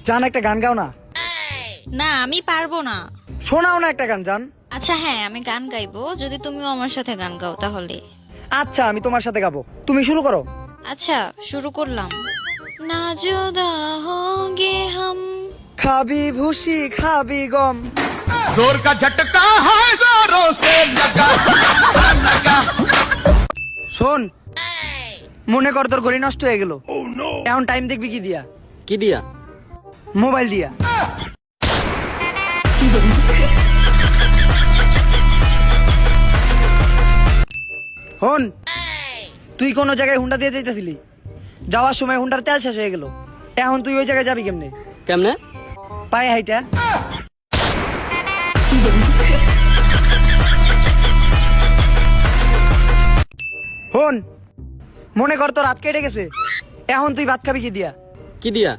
জান একটা গান গাও না। না আমি পারবো না। শোনাও না একটা গান জান। আচ্ছা হ্যাঁ আমি গান গাইবো যদি তুমিও আমার সাথে গান গাও তাহলে। আচ্ছা আমি তোমার সাথে গাবো, তুমি শুরু করো। আচ্ছা শুরু করলাম। না জুদা হোগে হাম। খাবি ভুসি খাবি গম। जोर का झटका है जोरों से लगा लगा। শোন, মনে কর তোর ঘড়ি নষ্ট হয়ে গেল, এখন টাইম দেখবি কি দিয়া? কি দিয়া? মোবাইল দিয়া। হন, তুই কোন জায়গায় হুন্ডা দিয়ে যাইতেছিলি, যাওয়ার সময় হুন্ডার তেল শেষ হয়ে গেল, এখন তুই ওই জায়গায় যাবি কেমনে? কেমনে? পায়ে হাইটা। হন, মনে কর তোর রাত কেটে গেছে, এখন তুই ভাত খাবি কি দিয়া? কি দিয়া?